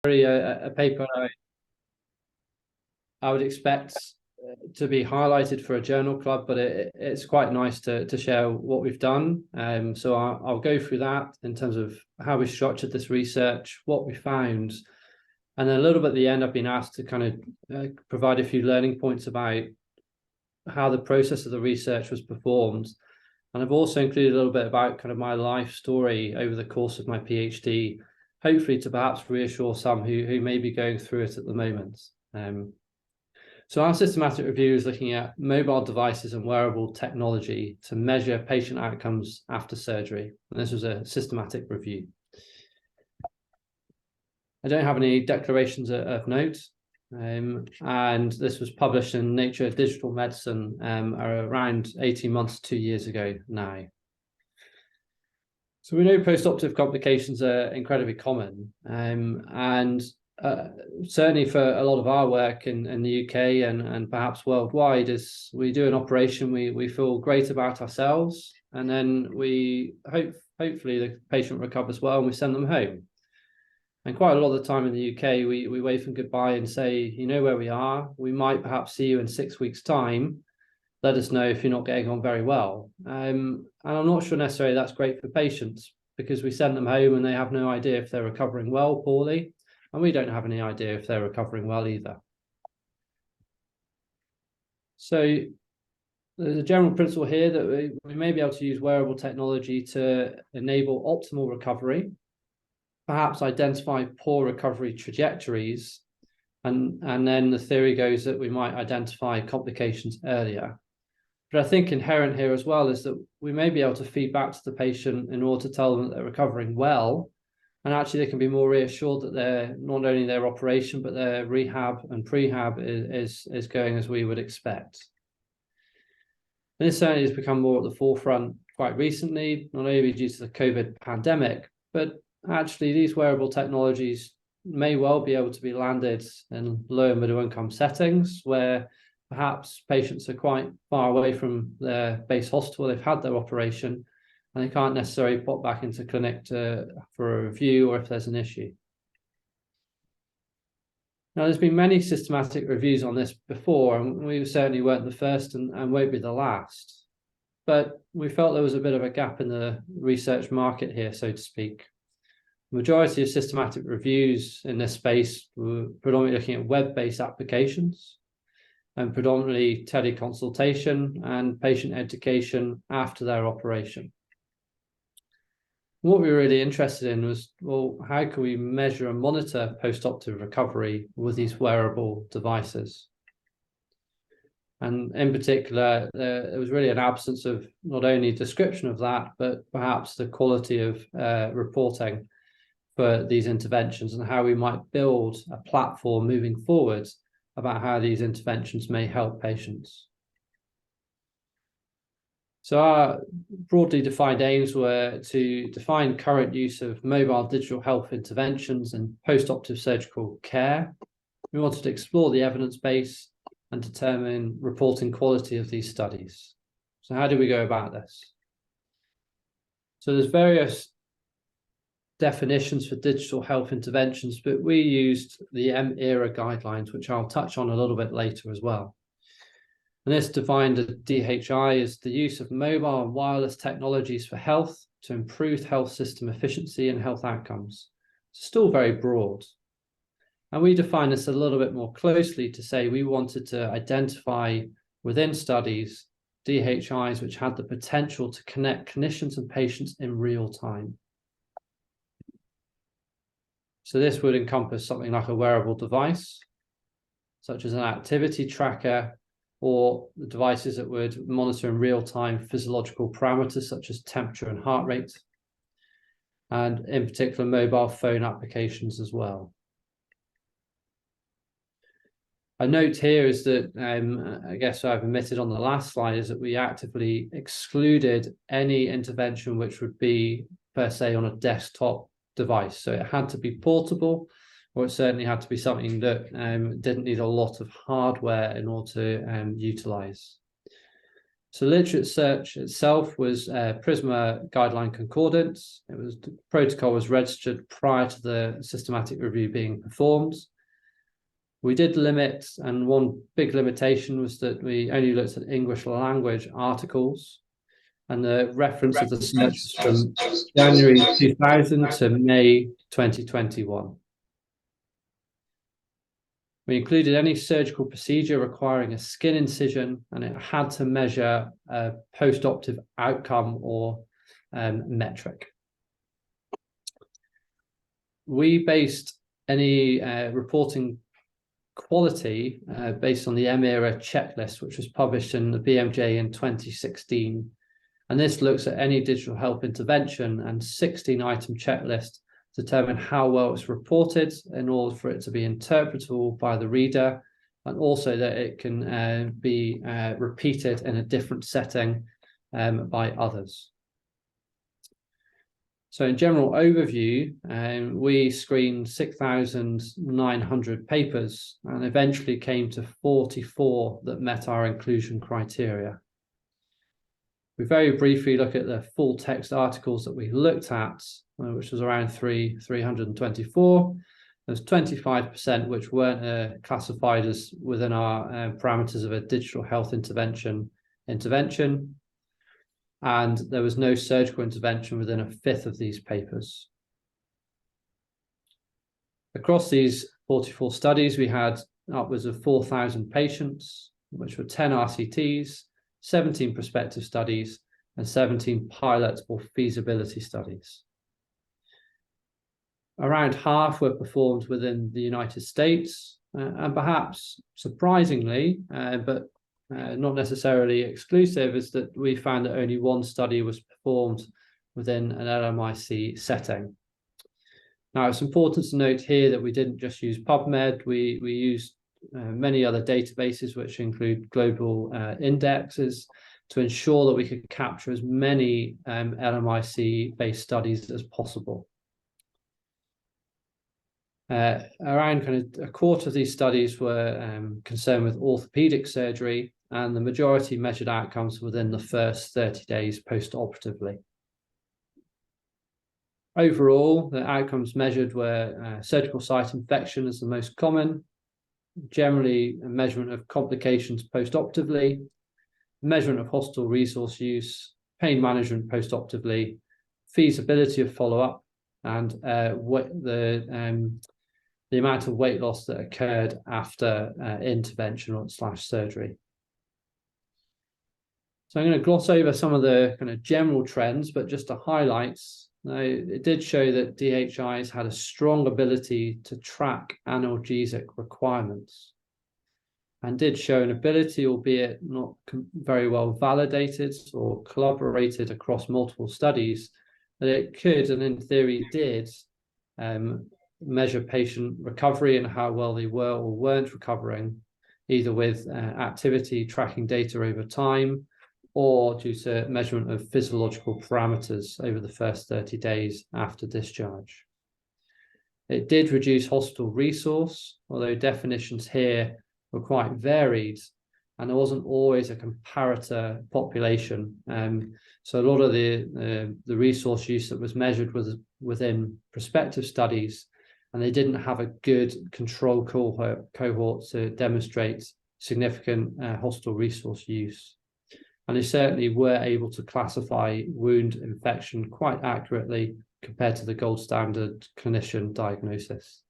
a paper I would expect to be highlighted for a journal club, but it's quite nice to share what we've done. So I'll go through that in terms of how we structured this research, what we found, and then a little bit at the end, I've been asked to kind of provide a few learning points about how the process of the research was performed. And I've also included a little bit about kind of my life story over the course of my PhD, hopefully to perhaps reassure some who may be going through it at the moment. So our systematic review is looking at mobile devices and wearable technology to measure patient outcomes after surgery. And this was a systematic review. I don't have any declarations of note. And this was published in Nature Digital Medicine around 18 months, 2 years ago now. So we know post-operative complications are incredibly common, and certainly for a lot of our work in the UK and perhaps worldwide, is we do an operation, we feel great about ourselves, and then we hopefully the patient recovers well and we send them home. And quite a lot of the time in the UK, we wave them goodbye and say, you know where we are, we might perhaps see you in 6 weeks' time. Let us know if you're not getting on very well. And I'm not sure necessarily that's great for patients, because we send them home and they have no idea if they're recovering well, poorly, and we don't have any idea if they're recovering well either. So there's a general principle here that we may be able to use wearable technology to enable optimal recovery, perhaps identify poor recovery trajectories, and then the theory goes that we might identify complications earlier. But I think inherent here as well is that we may be able to feed back to the patient in order to tell them that they're recovering well, and actually they can be more reassured that they're not only their operation, but their rehab and prehab is going as we would expect. And this certainly has become more at the forefront quite recently, not only due to the COVID pandemic, but actually these wearable technologies may well be able to be landed in low and middle income settings where perhaps patients are quite far away from their base hospital, they've had their operation, and they can't necessarily pop back into clinic for a review or if there's an issue. Now, there's been many systematic reviews on this before, and we certainly weren't the first and won't be the last. But we felt there was a bit of a gap in the research market here, so to speak. The majority of systematic reviews in this space were predominantly looking at web-based applications and predominantly teleconsultation and patient education after their operation. What we were really interested in was, well, how can we measure and monitor post-operative recovery with these wearable devices? And in particular, there was really an absence of not only description of that, but perhaps the quality of reporting for these interventions and how we might build a platform moving forward about how these interventions may help patients. So our broadly defined aims were to define current use of mobile digital health interventions in post-operative surgical care. We wanted to explore the evidence base and determine reporting quality of these studies. So how do we go about this? So there's various definitions for digital health interventions, but we used the ERA guidelines, which I'll touch on a little bit later as well. And this defined a DHI as the use of mobile and wireless technologies for health to improve health system efficiency and health outcomes. It's still very broad. And we define this a little bit more closely to say we wanted to identify within studies DHIs which had the potential to connect clinicians and patients in real time. So this would encompass something like a wearable device, such as an activity tracker, or the devices that would monitor in real time physiological parameters such as temperature and heart rate, and in particular mobile phone applications as well. A note here is that, I guess I've omitted on the last slide, is that we actively excluded any intervention which would be per se on a desktop device. So it had to be portable, or it certainly had to be something that didn't need a lot of hardware in order to utilize. So literature search itself was PRISMA guideline concordance. The protocol was registered prior to the systematic review being performed. We did limit, and one big limitation was that we only looked at English language articles, and the reference of the search was from January 2000 to May 2021. We included any surgical procedure requiring a skin incision, and it had to measure a post-operative outcome or metric. We based any reporting quality based on the EMERA checklist, which was published in the BMJ in 2016. And this looks at any digital health intervention and 16-item checklist to determine how well it's reported in order for it to be interpretable by the reader, and also that it can be repeated in a different setting by others. So in general overview, we screened 6,900 papers and eventually came to 44 that met our inclusion criteria. We very briefly look at the full text articles that we looked at, which was around 324. There's 25% which weren't classified as within our parameters of a digital health intervention. And there was no surgical intervention within a fifth of these papers. Across these 44 studies, we had upwards of 4,000 patients, which were 10 RCTs, 17 prospective studies, and 17 pilot or feasibility studies. Around half were performed within the United States, and perhaps surprisingly, but not necessarily exclusive, is that we found that only one study was performed within an LMIC setting. Now, it's important to note here that we didn't just use PubMed, we used many other databases, which include global indexes, to ensure that we could capture as many LMIC-based studies as possible. Around kind of a quarter of these studies were concerned with orthopedic surgery, and the majority measured outcomes within the first 30 days post-operatively. Overall, the outcomes measured were surgical site infection as the most common, generally a measurement of complications post-operatively, measurement of hospital resource use, pain management post-operatively, feasibility of follow-up, and the amount of weight loss that occurred after intervention or surgery. So I'm going to gloss over some of the kind of general trends, but just to highlight, it did show that DHIs had a strong ability to track analgesic requirements, and did show an ability, albeit not very well validated or collaborated across multiple studies, that it could, and in theory did, measure patient recovery and how well they were or weren't recovering, either with activity tracking data over time or due to measurement of physiological parameters over the first 30 days after discharge. It did reduce hospital resource, although definitions here were quite varied, and there wasn't always a comparator population. So a lot of the resource use that was measured was within prospective studies, and they didn't have a good control cohort to demonstrate significant hospital resource use. And they certainly were able to classify wound infection quite accurately compared to the gold standard clinician diagnosis.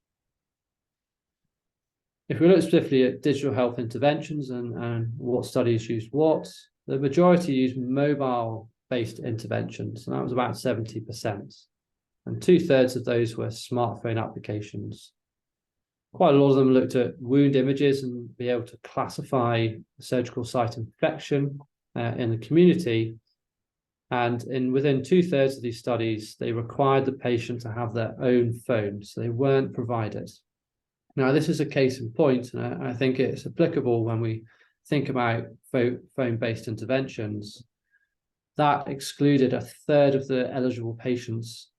If we look specifically at digital health interventions and what studies used what, the majority used mobile-based interventions, and that was about 70%. And 2/3 of those were smartphone applications. Quite a lot of them looked at wound images and be able to classify surgical site infection in the community. And within 2/3 of these studies, they required the patient to have their own phone, so they weren't provided. Now, this is a case in point, and I think it's applicable when we think about phone-based interventions. That excluded 1/3 of the eligible patients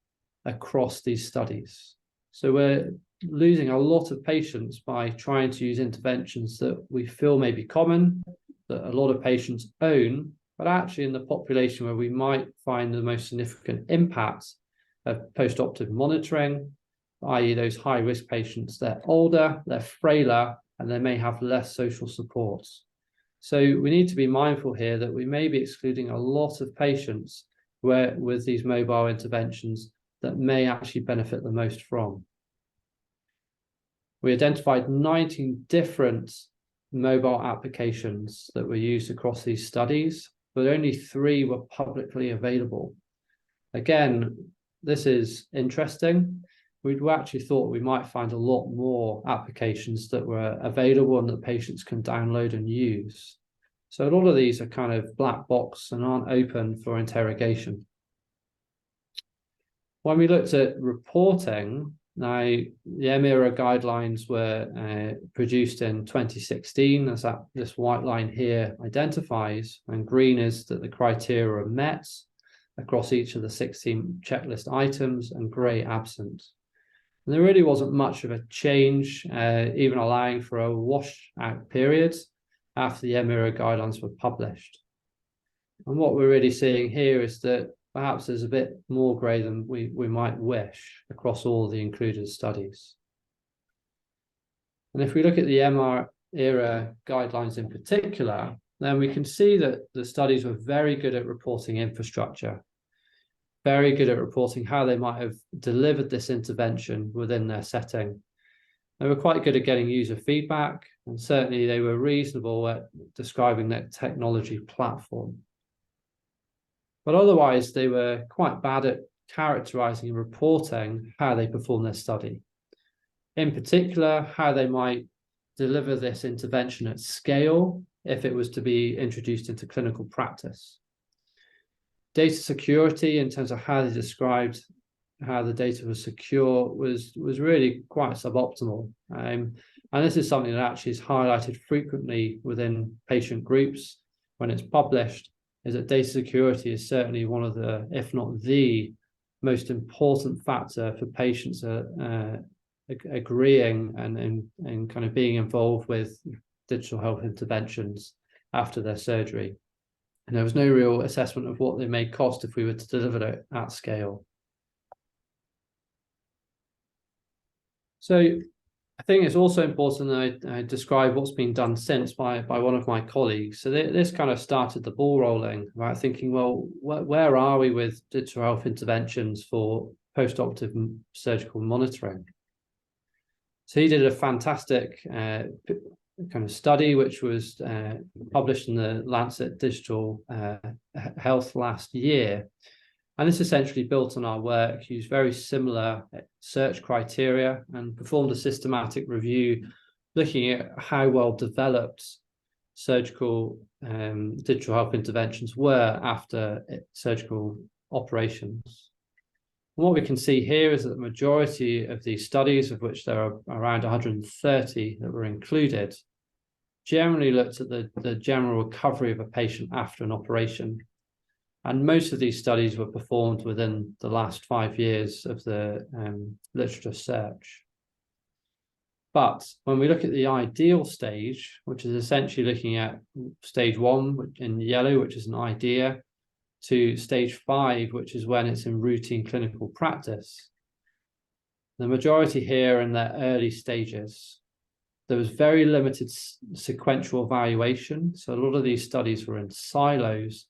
across these studies. So we're losing a lot of patients by trying to use interventions that we feel may be common, that a lot of patients own, but actually in the population where we might find the most significant impact of post-operative monitoring, i.e. those high-risk patients, they're older, they're frailer, and they may have less social supports. So we need to be mindful here that we may be excluding a lot of patients with these mobile interventions that may actually benefit the most from. We identified 19 different mobile applications that were used across these studies, but only 3 were publicly available. Again, this is interesting. We'd actually thought we might find a lot more applications that were available and that patients can download and use. So a lot of these are kind of black box and aren't open for interrogation. When we looked at reporting, now the EMERA guidelines were produced in 2016, as this white line here identifies, and green is that the criteria are met across each of the 16 checklist items, and grey absent. And there really wasn't much of a change, even allowing for a washout period after the EMERA guidelines were published. And what we're really seeing here is that perhaps there's a bit more grey than we might wish across all the included studies. And if we look at the EMERA guidelines in particular, then we can see that the studies were very good at reporting infrastructure, very good at reporting how they might have delivered this intervention within their setting. They were quite good at getting user feedback, and certainly they were reasonable at describing their technology platform. But otherwise, they were quite bad at characterizing and reporting how they performed their study. In particular, how they might deliver this intervention at scale if it was to be introduced into clinical practice. Data security, in terms of how they described how the data was secure, was really quite suboptimal. And this is something that actually is highlighted frequently within patient groups when it's published, is that data security is certainly one of the, if not the most important factor for patients agreeing and kind of being involved with digital health interventions after their surgery. And there was no real assessment of what they may cost if we were to deliver it at scale. So I think it's also important that I describe what's been done since by one of my colleagues. So this kind of started the ball rolling about thinking, well, where are we with digital health interventions for post-operative surgical monitoring? So he did a fantastic kind of study, which was published in the Lancet Digital Health last year. And this essentially built on our work, used very similar search criteria, and performed a systematic review looking at how well developed surgical digital health interventions were after surgical operations. And what we can see here is that the majority of these studies, of which there are around 130 that were included, generally looked at the general recovery of a patient after an operation. And most of these studies were performed within the last 5 years of the literature search. But when we look at the ideal stage, which is essentially looking at stage 1 in yellow, which is an idea, to stage 5, which is when it's in routine clinical practice, the majority here are in their early stages. There was very limited sequential evaluation. So a lot of these studies were in silos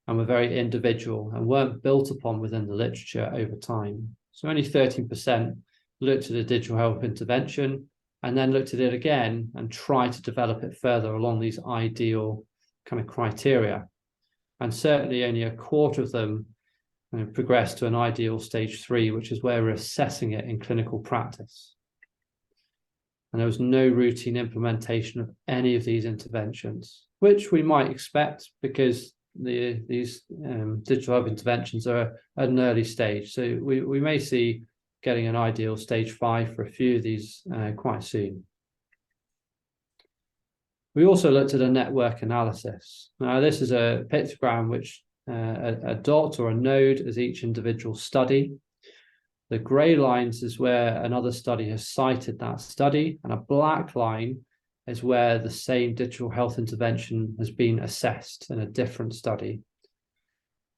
and were very individual and weren't built upon within the literature over time. So only 13% looked at a digital health intervention and then looked at it again and tried to develop it further along these ideal kind of criteria. And certainly only a quarter of them progressed to an ideal stage 3, which is where we're assessing it in clinical practice. And there was no routine implementation of any of these interventions, which we might expect because these digital health interventions are at an early stage. So we may see getting an ideal stage 5 for a few of these quite soon. We also looked at a network analysis. Now, this is a pictogram which a dot or a node is each individual study. The grey lines is where another study has cited that study, and a black line is where the same digital health intervention has been assessed in a different study.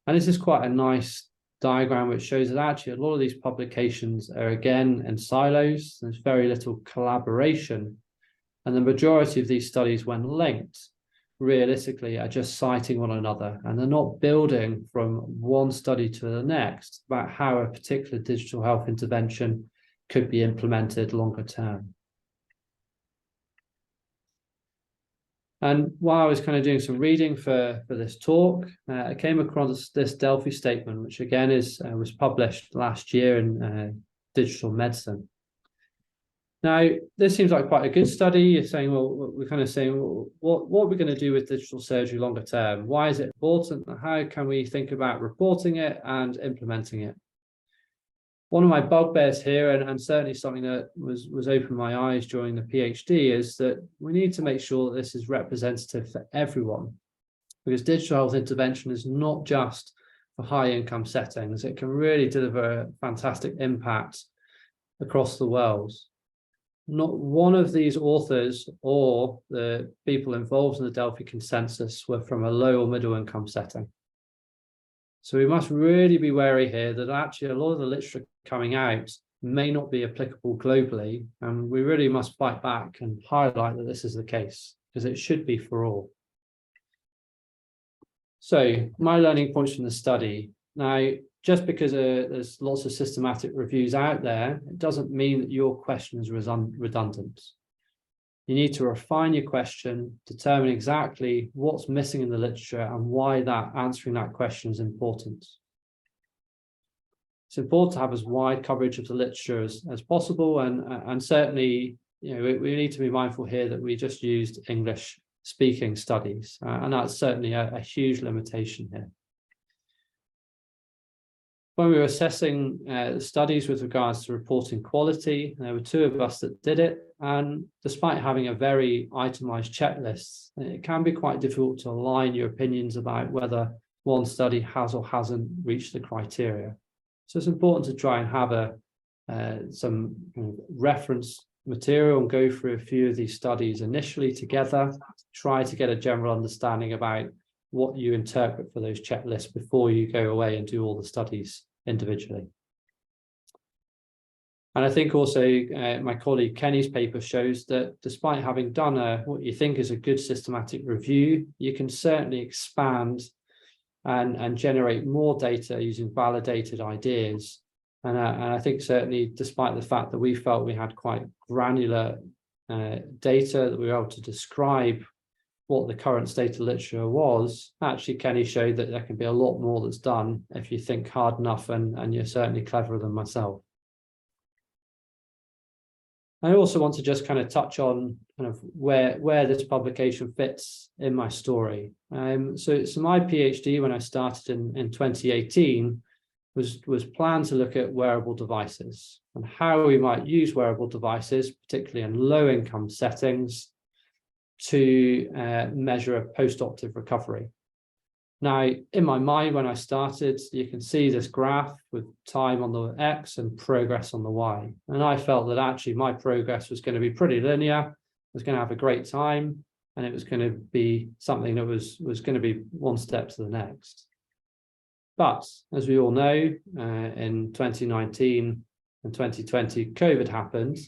And this is quite a nice diagram which shows that actually a lot of these publications are again in silos. There's very little collaboration, and the majority of these studies, when linked, realistically are just citing one another, and they're not building from one study to the next about how a particular digital health intervention could be implemented longer term. And while I was kind of doing some reading for this talk, I came across this Delphi statement, which again was published last year in Digital Medicine. Now, this seems like quite a good study. You're saying, well, we're kind of saying, well, what are we going to do with digital surgery longer term? Why is it important? How can we think about reporting it and implementing it? One of my bugbears here, and certainly something that was opening my eyes during the PhD, is that we need to make sure that this is representative for everyone, because digital health intervention is not just for high income settings. It can really deliver a fantastic impact across the world. Not one of these authors or the people involved in the Delphi consensus were from a low or middle income setting. So we must really be wary here that actually a lot of the literature coming out may not be applicable globally, and we really must fight back and highlight that this is the case, because it should be for all. So my learning points from the study. Now, just because there's lots of systematic reviews out there, it doesn't mean that your question is redundant. You need to refine your question, determine exactly what's missing in the literature and why answering that question is important. It's important to have as wide coverage of the literature as possible, and certainly, we need to be mindful here that we just used English speaking studies, and that's certainly a huge limitation here. When we were assessing the studies with regards to reporting quality, there were two of us that did it. And despite having a very itemized checklist, it can be quite difficult to align your opinions about whether one study has or hasn't reached the criteria. So it's important to try and have some reference material and go through a few of these studies initially together, try to get a general understanding about what you interpret for those checklists before you go away and do all the studies individually. And I think also my colleague Kenny's paper shows that despite having done what you think is a good systematic review, you can certainly expand and generate more data using validated ideas. And I think certainly, despite the fact that we felt we had quite granular data, that we were able to describe what the current state of literature was, actually Kenny showed that there can be a lot more that's done if you think hard enough, and you're certainly cleverer than myself. I also want to just kind of touch on kind of where this publication fits in my story. So my PhD, when I started in 2018, was planned to look at wearable devices and how we might use wearable devices, particularly in low-income settings, to measure a post-operative recovery. Now, in my mind, when I started, you can see this graph with time on the X and progress on the Y. And I felt that actually my progress was going to be pretty linear. I was going to have a great time, and it was going to be something that was going to be one step to the next. But as we all know, in 2019 and 2020, COVID happened.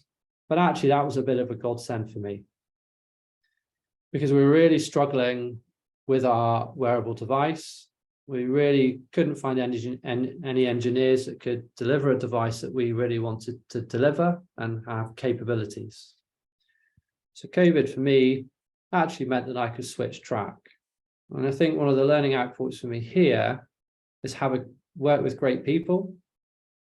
But actually, that was a bit of a godsend for me, because we were really struggling with our wearable device. We really couldn't find any engineers that could deliver a device that we really wanted to deliver and have capabilities. So COVID for me actually meant that I could switch track. And I think one of the learning outputs for me here is work with great people,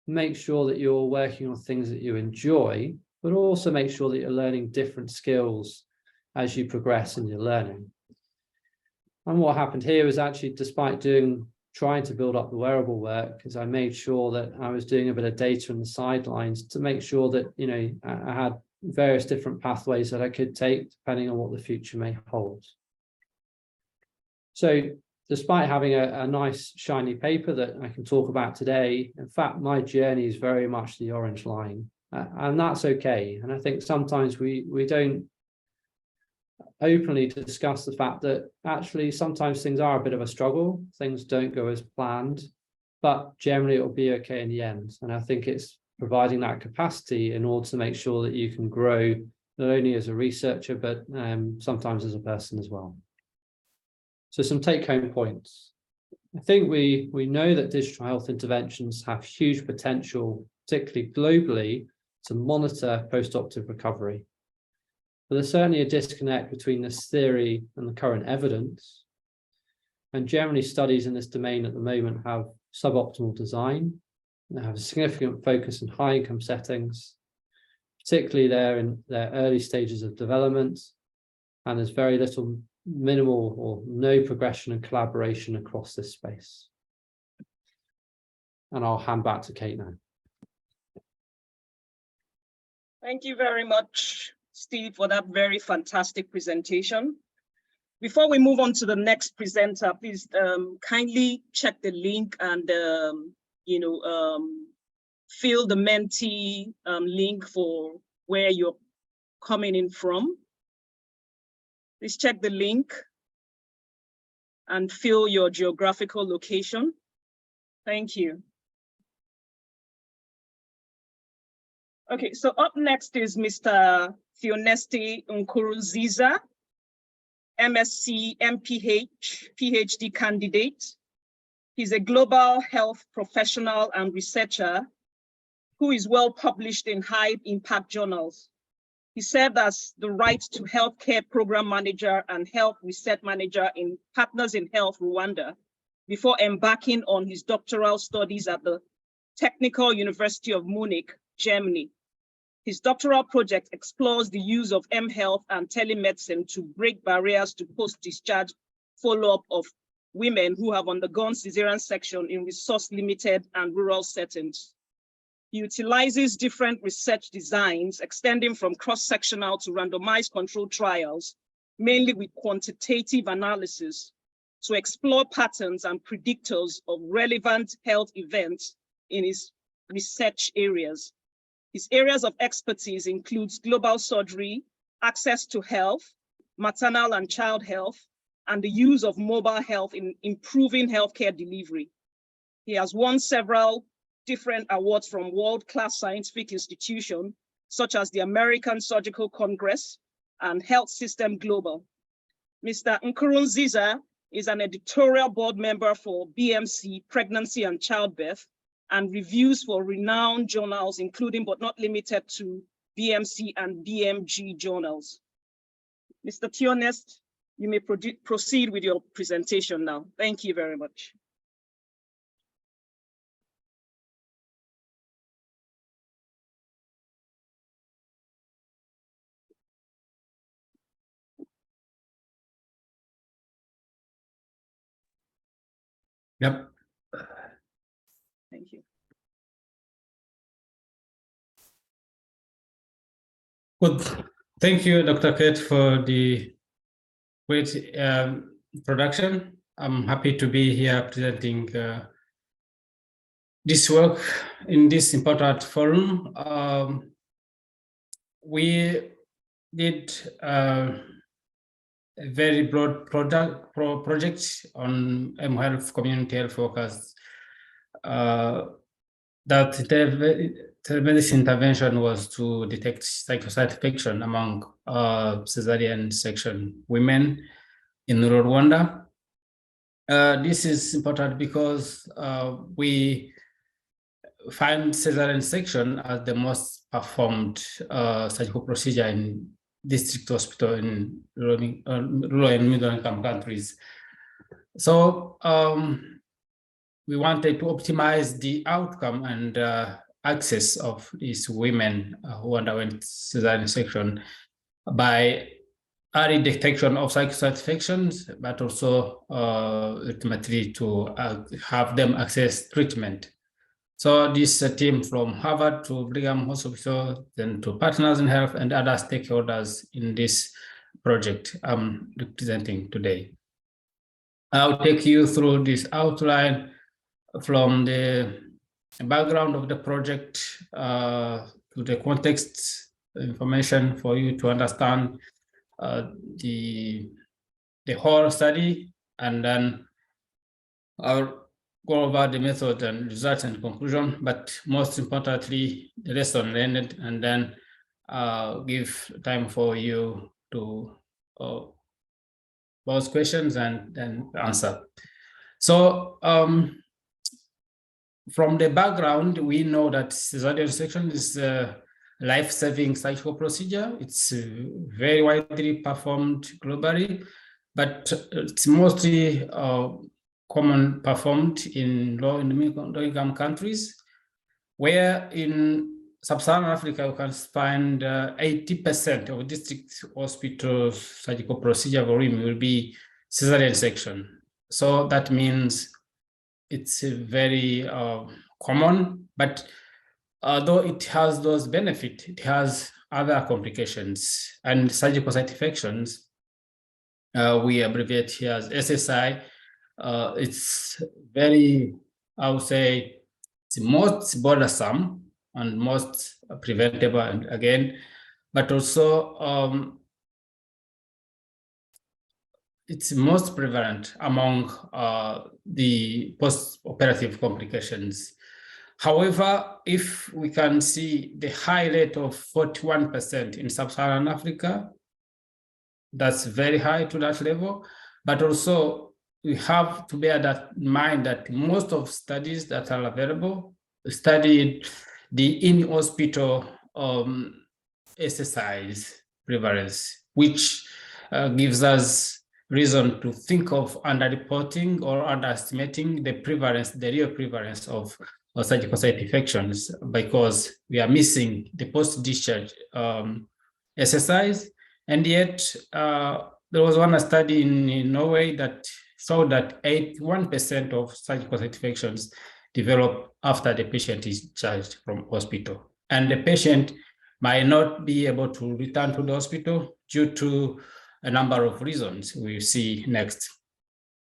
make sure that you're working on things that you enjoy, but also make sure that you're learning different skills as you progress in your learning. And what happened here was actually, despite trying to build up the wearable work, is I made sure that I was doing a bit of data on the sidelines to make sure that, I had various different pathways that I could take depending on what the future may hold. So despite having a nice shiny paper that I can talk about today, in fact, my journey is very much the orange line, and that's okay. And I think sometimes we don't openly discuss the fact that actually sometimes things are a bit of a struggle, things don't go as planned, but generally it will be okay in the end. And I think it's providing that capacity in order to make sure that you can grow not only as a researcher, but sometimes as a person as well. So some take-home points. I think we know that digital health interventions have huge potential, particularly globally, to monitor post-operative recovery. But there's certainly a disconnect between this theory and the current evidence. And generally studies in this domain at the moment have suboptimal design. They have a significant focus in high income settings, particularly they're in their early stages of development, and there's very little, minimal or no progression and collaboration across this space. And I'll hand back to Kate now. Thank you very much, Steve, for that very fantastic presentation. Before we move on to the next presenter, please kindly check the link and fill the Menti link for where you're coming in from. Please check the link and fill your geographical location. Thank you. Okay, so up next is Mr. Theoneste Nkurunziza, MSc, MPH, PhD candidate. He's a global health professional and researcher who is well published in high impact journals. He served as the Right to Healthcare Program Manager and Health Research Manager in Partners in Health, Rwanda, before embarking on his doctoral studies at the Technical University of Munich, Germany. His doctoral project explores the use of mHealth and telemedicine to break barriers to post-discharge follow-up of women who have undergone cesarean section in resource-limited and rural settings. He utilizes different research designs extending from cross-sectional to randomized controlled trials, mainly with quantitative analysis, to explore patterns and predictors of relevant health events in his research areas. His areas of expertise includes global surgery, access to health, maternal and child health, and the use of mobile health in improving healthcare delivery. He has won several different awards from world-class scientific institutions, such as the American Surgical Congress and Health System Global. Mr. Nkurunziza is an editorial board member for BMC Pregnancy and Childbirth, and reviews for renowned journals, including but not limited to BMC and BMG journals. Mr. Theoneste, you may proceed with your presentation now. Thank you very much. Yep. Thank you. Good. Thank you, Dr. Kate, for the great introduction. I'm happy to be here presenting this work in this important forum. We did a very broad project on mHealth community health workers. That telemedicine intervention was to detect psychosite infection among cesarean section women in Rwanda. This is important because we find cesarean section as the most performed surgical procedure in district hospital in rural and middle-income countries. So we wanted to optimize the outcome and access of these women who underwent cesarean section by early detection of psychosite infections, but also ultimately to have them access treatment. So this team from Harvard to Brigham Hospital, then to Partners in Health and other stakeholders in this project I'm representing today. I'll take you through this outline from the background of the project to the context information for you to understand the whole study, and then I'll go over the method and results and conclusion, but most importantly, the lesson learned, and then give time for you to pose questions and then answer. So from the background, we know that cesarean section is a life-saving surgical procedure. It's very widely performed globally, but it's mostly common performed in low-income countries, where in Sub-Saharan Africa, you can find 80% of district hospitals surgical procedure volume will be cesarean section. So that means it's very common, but though it has those benefits, it has other complications and surgical site infections. We abbreviate here as SSI. It's very, I would say, it's most bothersome and most preventable, and again, but also it's most prevalent among the post-operative complications. However, if we can see the high rate of 41% in Sub-Saharan Africa, that's very high to that level, but also we have to bear that in mind that most of studies that are available studied the in-hospital SSIs prevalence, which gives us reason to think of underreporting or underestimating the prevalence, the real prevalence of surgical site infections, because we are missing the post-discharge SSIs. And yet, there was one study in Norway that showed that 81% of surgical site infections develop after the patient is discharged from hospital. And the patient might not be able to return to the hospital due to a number of reasons we see next.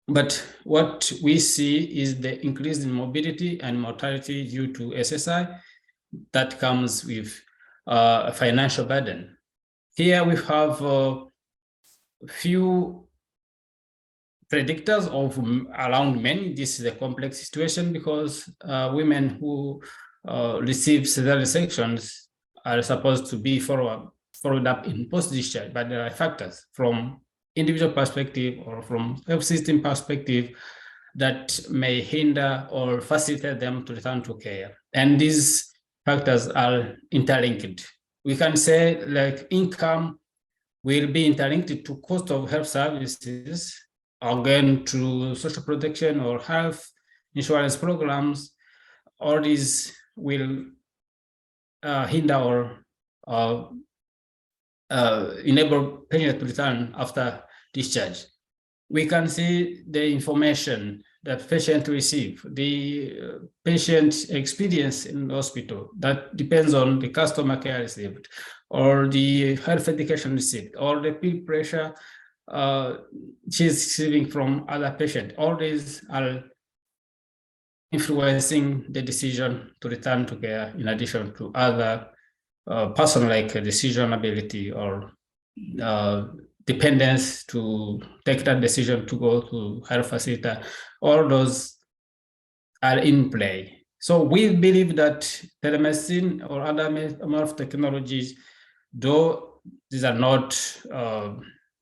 But what we see is the increase in morbidity and mortality due to SSI that comes with a financial burden. Here we have a few predictors of around men. This is a complex situation because women who receive cesarean sections are supposed to be followed up in post-discharge, but there are factors from individual perspective or from health system perspective that may hinder or facilitate them to return to care. And these factors are interlinked. We can say like income will be interlinked to cost of health services, again to social protection or health insurance programs. All these will hinder or enable patient to return after discharge. We can see the information that patient receive, the patient experience in the hospital that depends on the customer care received, or the health education received, or the peer pressure she's receiving from other patients. All these are influencing the decision to return to care, in addition to other person-like decision ability or dependence to take that decision to go to health facility. All those are in play. So we believe that telemedicine or other mode of technologies, though these are not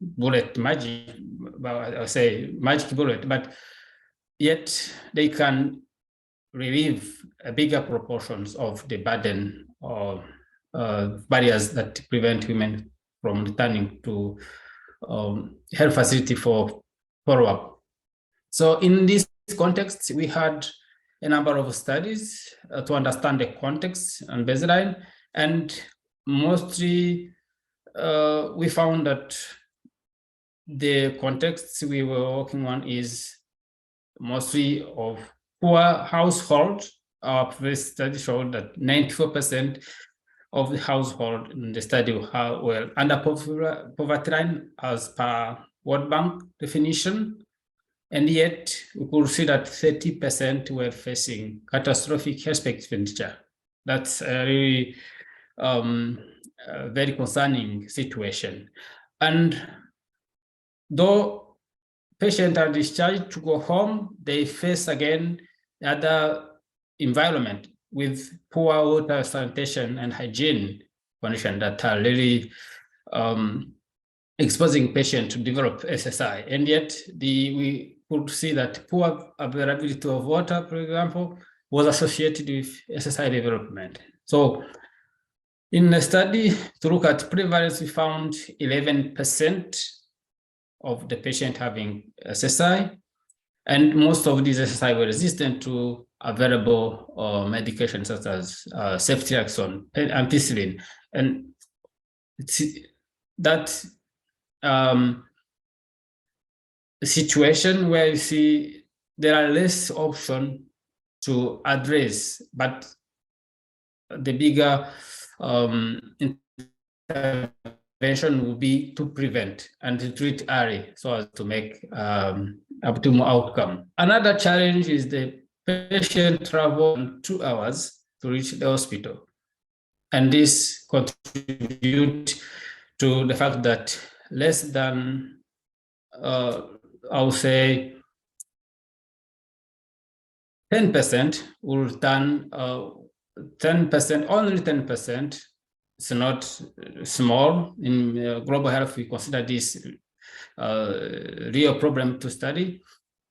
bullet magic, I say magic bullet, but yet they can relieve a bigger proportions of the burden or barriers that prevent women from returning to health facility for follow-up. So in this context, we had a number of studies to understand the context and baseline, and mostly we found that the context we were working on is mostly of poor household. Our previous study showed that 94% of the household in the study were under poverty line as per World Bank definition. And yet we could see that 30% were facing catastrophic health expenditure. That's a really very concerning situation. And though patients are discharged to go home, they face again other environment with poor water, sanitation, and hygiene conditions that are really exposing patients to develop SSI. And yet we could see that poor availability of water, for example, was associated with SSI development. So in the study, to look at prevalence, we found 11% of the patient having SSI, and most of these SSI were resistant to available medications such as ceftriaxone, ampicillin, and that situation where you see there are less options to address, but the bigger intervention will be to prevent and to treat early so as to make optimal outcome. Another challenge is the patient travel 2 hours to reach the hospital. And this contributes to the fact that less than, I would say, 10% will return, 10%, only 10%. It's not small. In global health, we consider this real problem to study.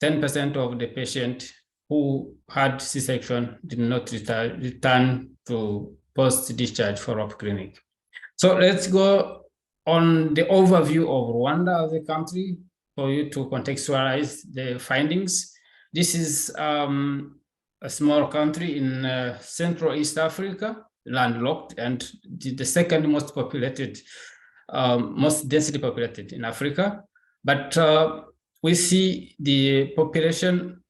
10% of the patient who had C-section did not return to post-discharge follow-up clinic. So let's go on the overview of Rwanda as a country for you to contextualize the findings. This is a small country in Central East Africa, landlocked, and the second most populated, most densely populated in Africa. But we see the population,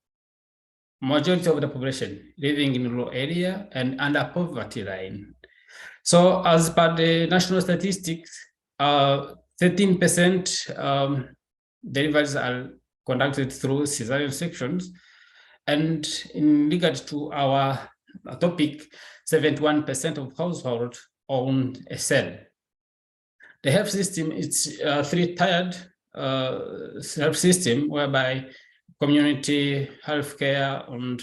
majority of the population living in rural area and under poverty line. So as per the national statistics, 13% deliveries are conducted through cesarean sections. And in regard to our topic, 71% of households own a cell. The health system is a three-tiered health system whereby community healthcare and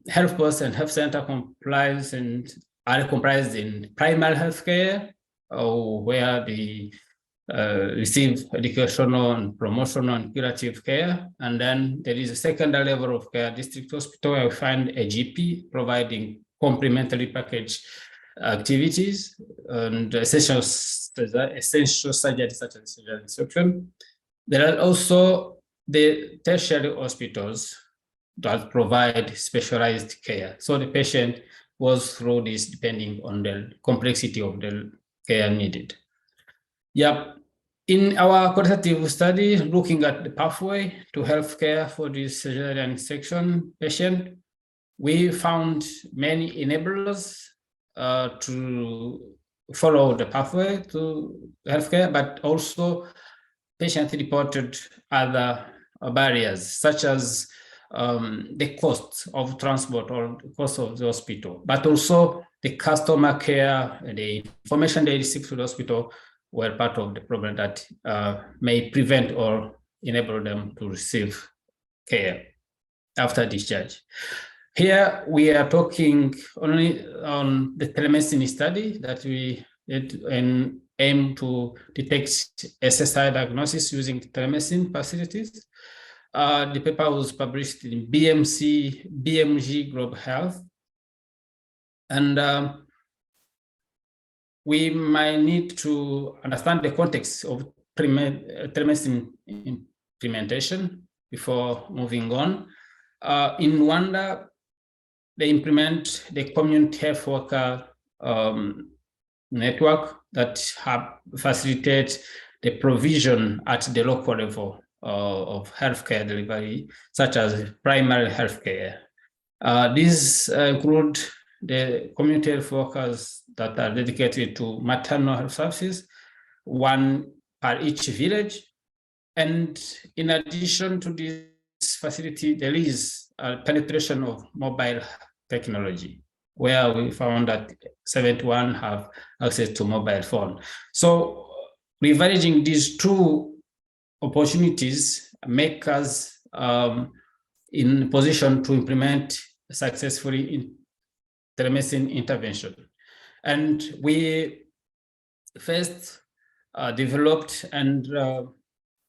health post and health center complies and are comprised in primary healthcare, where they receive educational and promotional and curative care. And then there is a secondary level of care, district hospital, where we find a GP providing complementary package activities and essential surgery such as cesarean section. There are also the tertiary hospitals that provide specialized care. So the patient goes through this depending on the complexity of the care needed. Yeah, in our quantitative study, looking at the pathway to healthcare for this cesarean section patient, we found many enablers to follow the pathway to healthcare, but also patient reported other barriers, such as the cost of transport or the cost of the hospital, but also the customer care, the information they receive to the hospital were part of the problem that may prevent or enable them to receive care after discharge. Here we are talking only on the telemedicine study that we did and aim to detect SSI diagnosis using telemedicine facilities. The paper was published in BMG Global Health. And we might need to understand the context of telemedicine implementation before moving on. In Rwanda, they implement the community health worker network that facilitates the provision at the local level of healthcare delivery, such as primary healthcare. These include the community health workers that are dedicated to maternal health services, one per each village. And in addition to this facility, there is a penetration of mobile technology, where we found that 71 have access to mobile phone. So leveraging these two opportunities make us in position to implement successfully in telemedicine intervention. And we first developed and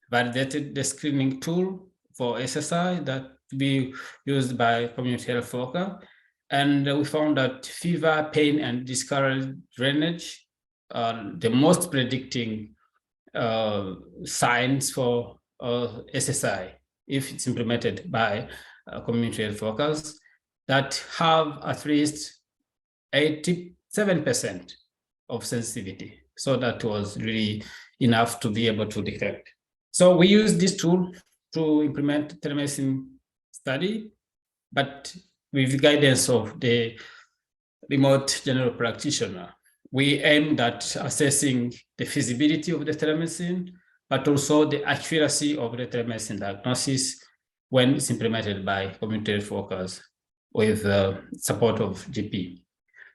validated the screening tool for SSI that be used by community health worker. And we found that fever, pain, and discouraged drainage are the most predicting signs for SSI if it's implemented by community health workers that have at least 87% of sensitivity. So that was really enough to be able to detect. So we use this tool to implement telemedicine study, but with guidance of the remote general practitioner. We aimed at assessing the feasibility of the telemedicine, but also the accuracy of the telemedicine diagnosis when it's implemented by community health workers with support of GP.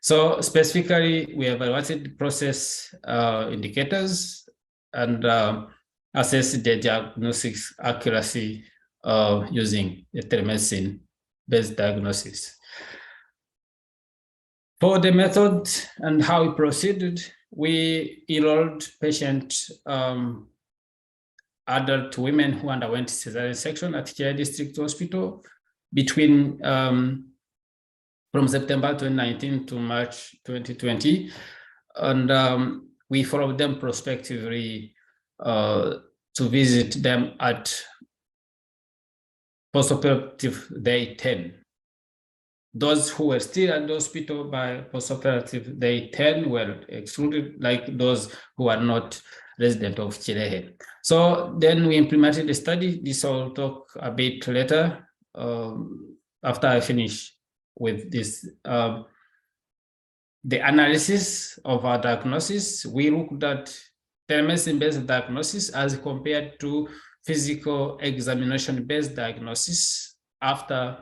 So specifically, we evaluated process indicators and assessed the diagnostics accuracy using the telemedicine-based diagnosis. For the method and how we proceeded, we enrolled patients, adult women who underwent cesarean section at Kia District Hospital between from September 2019 to March 2020. And we followed them prospectively to visit them at postoperative day 10. Those who were still at the hospital by postoperative day 10 were excluded, like those who are not resident of Chilehe. So then we implemented the study. This I'll talk a bit later after I finish with this. The analysis of our diagnosis, we looked at telemedicine-based diagnosis as compared to physical examination-based diagnosis after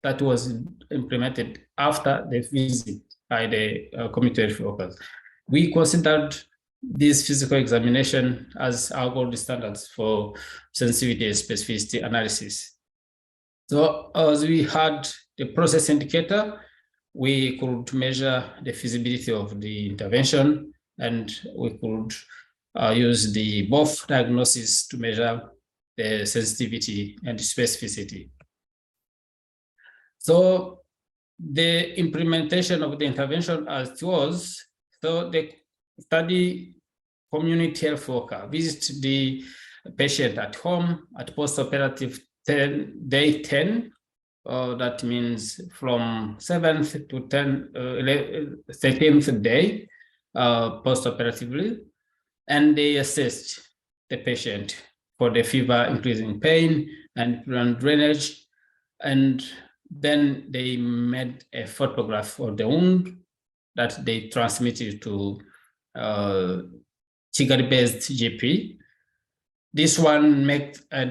that was implemented after the visit by the community health workers. We considered this physical examination as our gold standards for sensitivity and specificity analysis. So as we had the process indicator, we could measure the feasibility of the intervention, and we could use the both diagnosis to measure the sensitivity and specificity. So the implementation of the intervention as it was, so the study community health worker visits the patient at home at postoperative day 10. That means from 7th to 13th day postoperatively, and they assessed the patient for the fever, increasing pain, and drainage, and then they made a photograph of the wound that they transmitted to Chigali-based GP. This one made a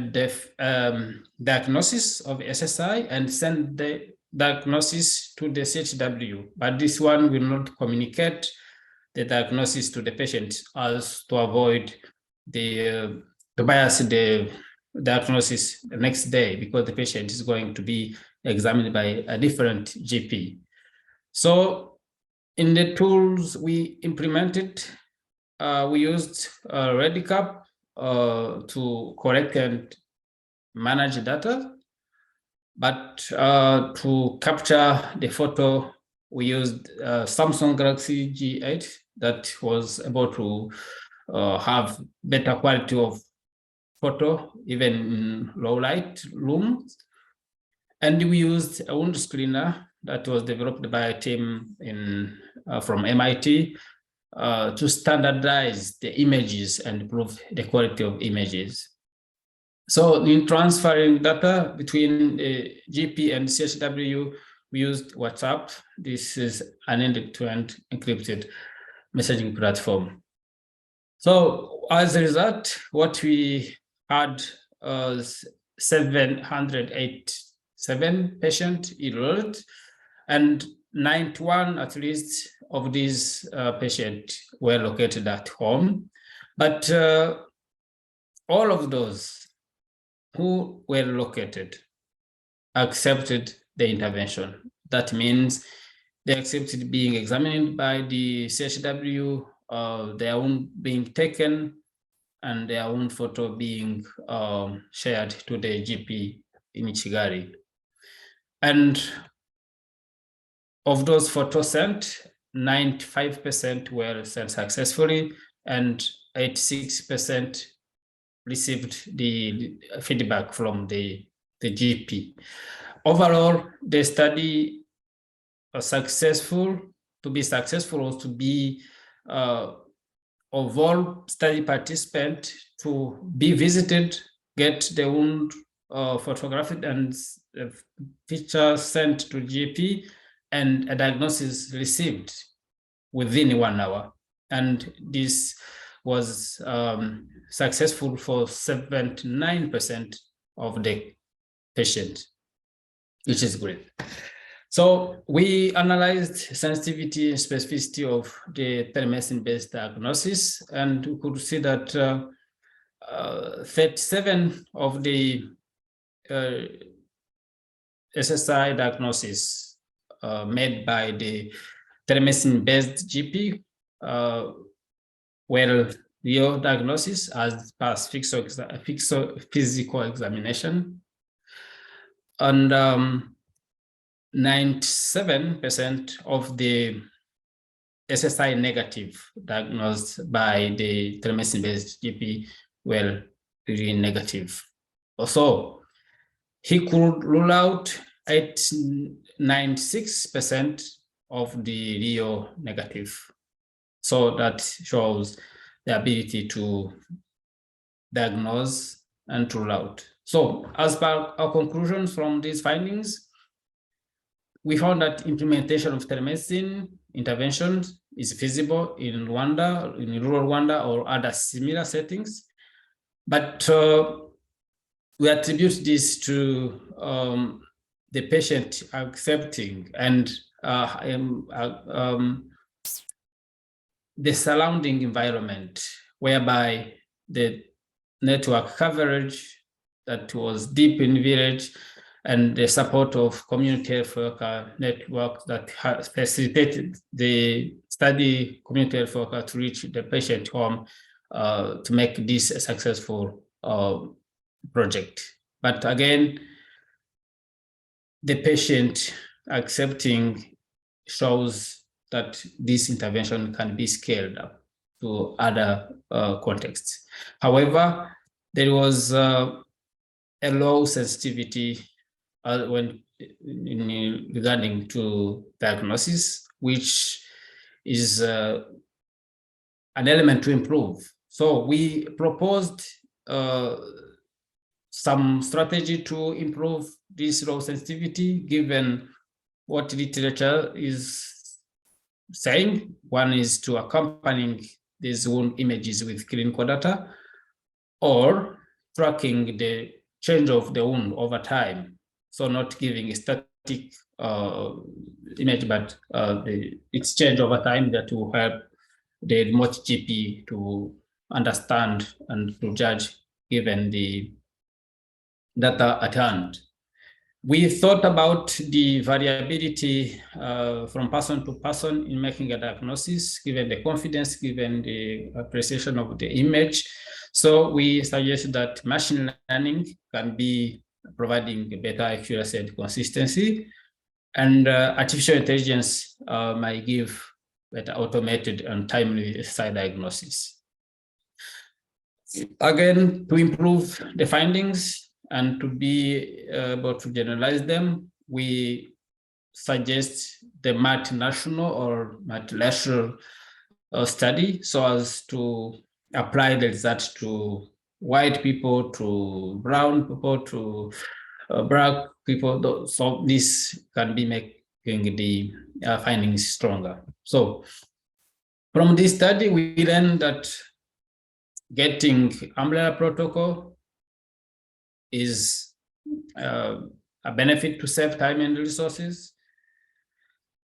diagnosis of SSI and sent the diagnosis to the CHW, but this one will not communicate the diagnosis to the patient as to avoid the bias in the diagnosis the next day, because the patient is going to be examined by a different GP. So in the tools we implemented, we used Redcap to collect and manage data, but to capture the photo, we used Samsung Galaxy G8 that was able to have better quality of photo, even in low light rooms. And we used a wound screener that was developed by a team from MIT to standardize the images and improve the quality of images. So in transferring data between the GP and CHW, we used WhatsApp. This is an end-to-end encrypted messaging platform. So as a result, what we had 787 patients enrolled, and 91 at least of these patients were located at home. But all of those who were located accepted the intervention. That means they accepted being examined by the CHW, their own being taken, and their own photo being shared to the GP in Kigali. And of those photos sent, 95% were sent successfully, and 86% received the feedback from the GP. Overall, the study was successful. To be successful was to be of all study participants to be visited, get their own photographed and picture sent to GP, and a diagnosis received within 1 hour. And this was successful for 79% of the patients, which is great. So we analyzed sensitivity and specificity of the telemedicine-based diagnosis, and we could see that 37 of the SSI diagnosis made by the telemedicine-based GP were real diagnosis as past physical examination, and 97% of the SSI negative diagnosed by the telemedicine-based GP were really negative. Also, he could rule out 96% of the real negative. So that shows the ability to diagnose and to rule out. So as per our conclusions from these findings, we found that implementation of telemedicine interventions is feasible in Rwanda, in rural Rwanda, or other similar settings. But we attribute this to the patient accepting and the surrounding environment, whereby the network coverage that was deep in village and the support of community health worker network that has facilitated the study community health worker to reach the patient home to make this a successful project. But again, the patient accepting shows that this intervention can be scaled up to other contexts. However, there was a low sensitivity when regarding to diagnosis, which is an element to improve. So we proposed some strategy to improve this low sensitivity, given what literature is saying. One is to accompanying these wound images with clinical data, or tracking the change of the wound over time. So not giving a static image, but its change over time that will help the remote GP to understand and to judge given the data at hand. We thought about the variability from person to person in making a diagnosis, given the confidence, given the appreciation of the image. So we suggested that machine learning can be providing better accuracy and consistency, and artificial intelligence might give better automated and timely site diagnosis. Again, to improve the findings and to be able to generalize them, we suggest the multinational or multilateral study, so as to apply the results to white people, to brown people, to black people. So this can be making the findings stronger. So from this study, we learned that getting umbrella protocol is a benefit to save time and resources,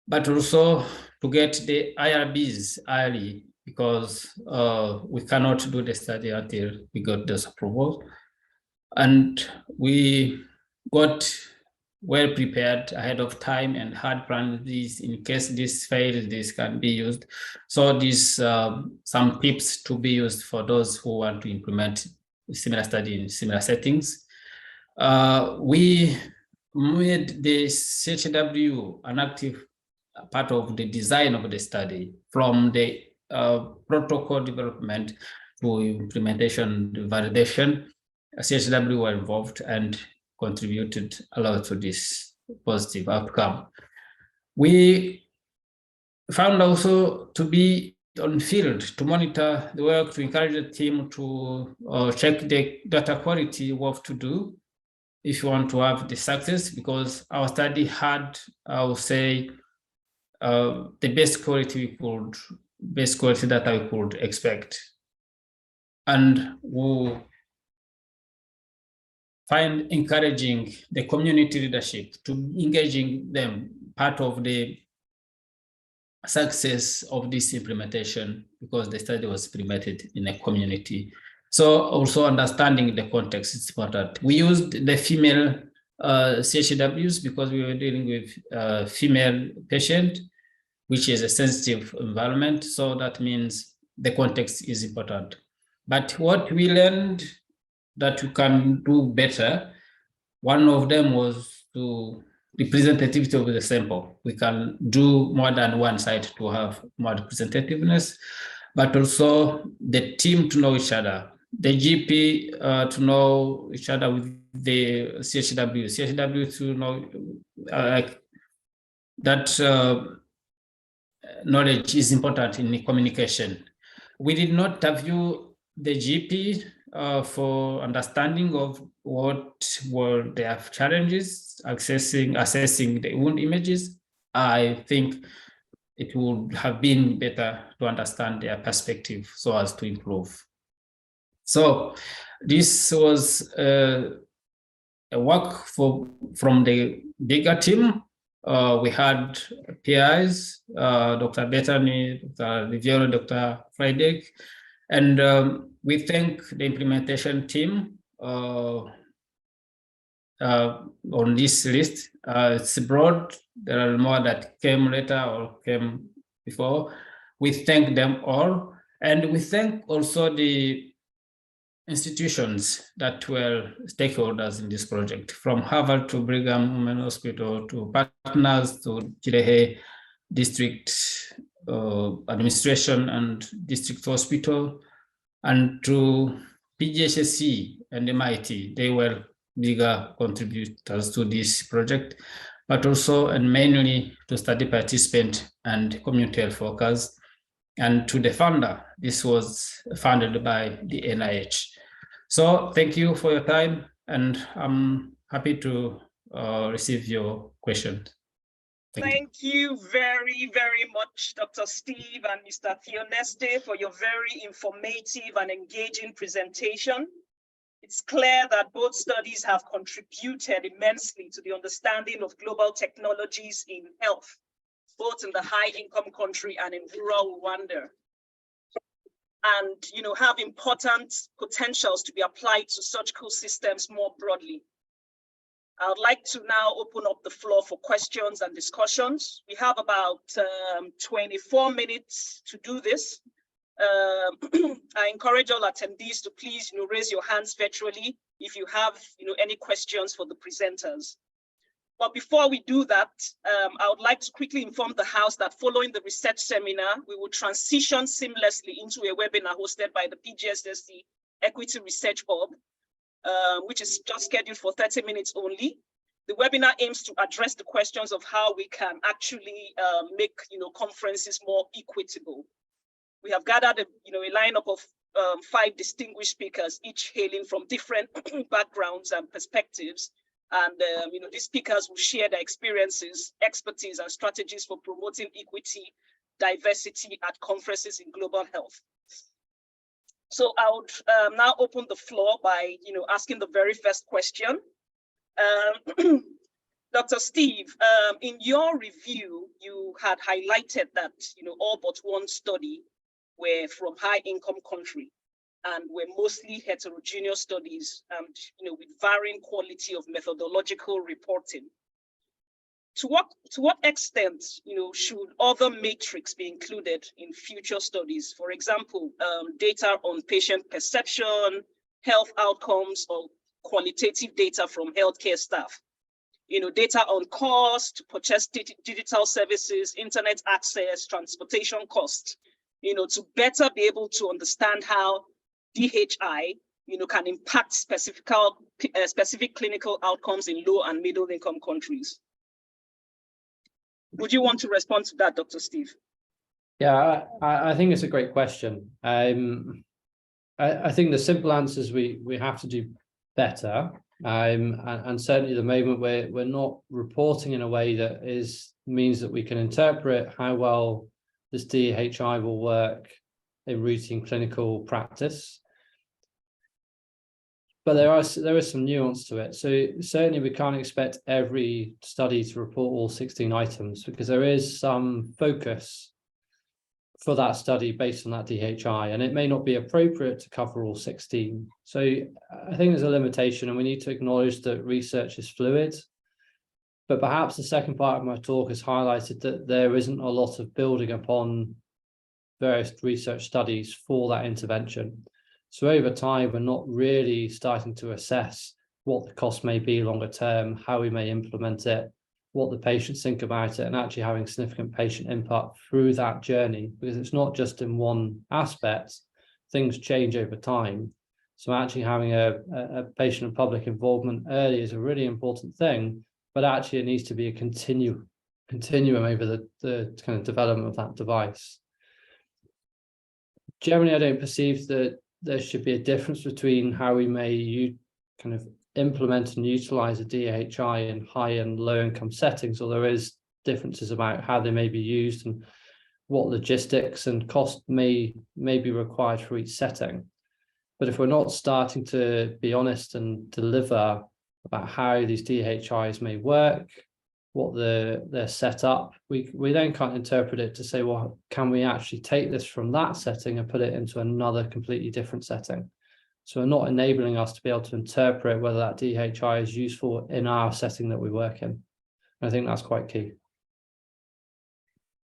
but also to get the IRBs early because we cannot do the study until we got this approval. And we got well prepared ahead of time and had planned this in case this fails, this can be used. So these some tips to be used for those who want to implement a similar study in similar settings. We made the CHW an active part of the design of the study, from the protocol development to implementation, validation. CHW were involved and contributed a lot to this positive outcome. We found also to be on field to monitor the work, to encourage the team to check the data quality, what to do if you want to have the success, because our study had, I would say, the best quality data we could expect. And we find encouraging the community leadership to engaging them part of the success of this implementation, because the study was implemented in a community. So also understanding the context is important. We used the female CHWs because we were dealing with female patient, which is a sensitive environment. So that means the context is important. But what we learned that you can do better, one of them was to representativity of the sample. We can do more than one site to have more representativeness, but also the team to know each other, the GP to know each other with the CHW to know that knowledge is important in the communication. We did not interview the GP for understanding of what were their challenges, assessing the wound images. I think it would have been better to understand their perspective so as to improve. So this was a work from the bigger team. We had PIs, Dr. Bethany, Dr. Riviero, Dr. Friedrich, and we thank the implementation team on this list. It's broad. There are more that came later or came before. We thank them all. And we thank also the institutions that were stakeholders in this project, from Harvard to Brigham Women's Hospital to partners to Kirehe District Administration and District Hospital, and to PGSSC and MIT. They were bigger contributors to this project, but also and mainly to study participant and community health workers, and to the funder. This was funded by the NIH. So thank you for your time, and I'm happy to receive your questions. Thank you very, very much, Dr. Steve and Mr. Theoneste, for your very informative and engaging presentation. It's clear that both studies have contributed immensely to the understanding of global technologies in health, both in the high-income country and in rural Rwanda, and have important potentials to be applied to surgical systems more broadly. I would like to now open up the floor for questions and discussions. We have about 24 minutes to do this. I encourage all attendees to please raise your hands virtually if you have any questions for the presenters. But before we do that, I would like to quickly inform the House that following the research seminar, we will transition seamlessly into a webinar hosted by the PGSSC Equity Research Hub, which is just scheduled for 30 minutes only. The webinar aims to address the questions of how we can actually make conferences more equitable. We have gathered a lineup of 5 distinguished speakers, each hailing from different backgrounds and perspectives. And these speakers will share their experiences, expertise, and strategies for promoting equity, diversity at conferences in global health. So I would now open the floor by asking the very first question. Dr. Steve, in your review, you had highlighted that all but one study were from high-income country and were mostly heterogeneous studies, with varying quality of methodological reporting. To what extent, should other metrics be included in future studies? For example, data on patient perception, health outcomes, or qualitative data from healthcare staff. Data on cost, purchase digital services, internet access, transportation costs, to better be able to understand how DHI, can impact specific clinical outcomes in low and middle income countries. Would you want to respond to that, Dr. Steve? Yeah, I think it's a great question. I think the simple answer is we have to do better. And certainly at the moment we're not reporting in a way that means that we can interpret how well this DHI will work in routine clinical practice. But there is some nuance to it. So certainly we can't expect every study to report all 16 items, because there is some focus for that study based on that DHI, and it may not be appropriate to cover all 16. So I think there's a limitation, and we need to acknowledge that research is fluid. But perhaps the second part of my talk has highlighted that there isn't a lot of building upon various research studies for that intervention. So over time, we're not really starting to assess what the cost may be longer term, how we may implement it, what the patients think about it, and actually having significant patient input through that journey, because it's not just in one aspect, things change over time. So actually having a patient and public involvement early is a really important thing, but actually it needs to be a continuum over the kind of development of that device. Generally, I don't perceive that there should be a difference between how we may kind of implement and utilize a DHI in high and low income settings, or there is differences about how they may be used and what logistics and cost may be required for each setting. But if we're not starting to be honest and deliver about how these DHIs may work, what they're set up, we then can't interpret it to say, well, can we actually take this from that setting and put it into another completely different setting? So we're not enabling us to be able to interpret whether that DHI is useful in our setting that we work in. And I think that's quite key.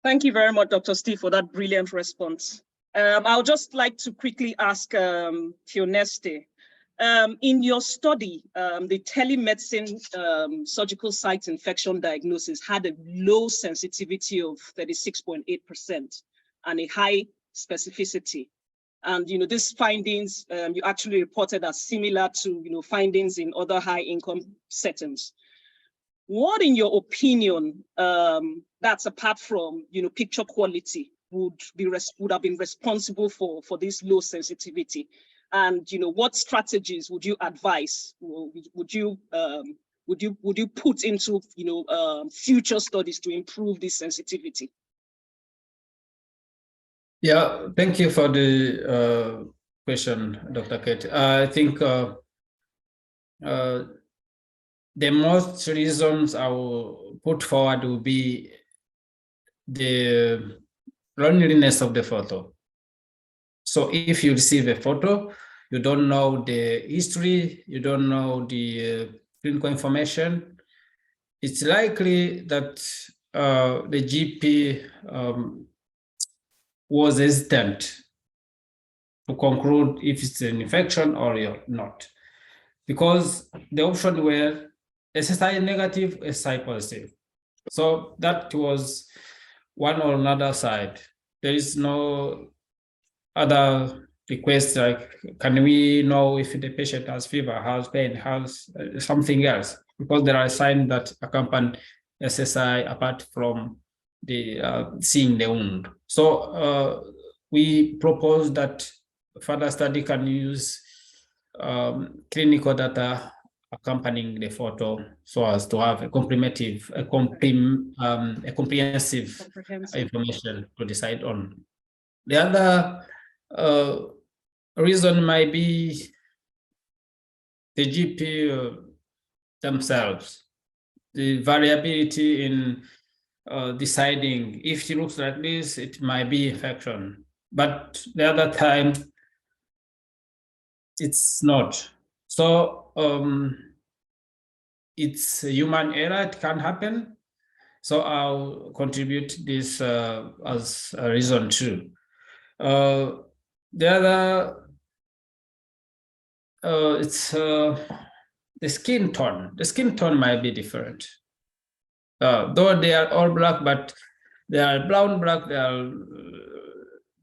Thank you very much, Dr. Steve, for that brilliant response. I'll just like to quickly ask Theoneste, in your study, the telemedicine surgical site infection diagnosis had a low sensitivity of 36.8% and a high specificity. And these findings you actually reported as similar to findings in other high income settings. What, in your opinion, that's apart from picture quality, would have been responsible for this low sensitivity? And what strategies would you advise? Would you put into future studies to improve this sensitivity? Yeah, thank you for the question, Dr. Kate. I think the most reasons I will put forward will be the loneliness of the photo. So if you receive a photo, you don't know the history, you don't know the clinical information, it's likely that the GP was hesitant to conclude if it's an infection or not, because the option were SSI negative, SSI positive. So that was one or another side. There is no other request like, can we know if the patient has fever, has pain, has something else? Because there are signs that accompany SSI apart from the seeing the wound. So we propose that further study can use clinical data accompanying the photo so as to have a comprehensive information to decide on. The other reason might be the GP themselves, the variability in deciding if it looks like this, it might be infection. but the other time it's not. So it's a human error, it can happen. So I'll contribute this as a reason too. The other, it's the skin tone. The skin tone might be different. Though they are all black, but they are brown, black, they are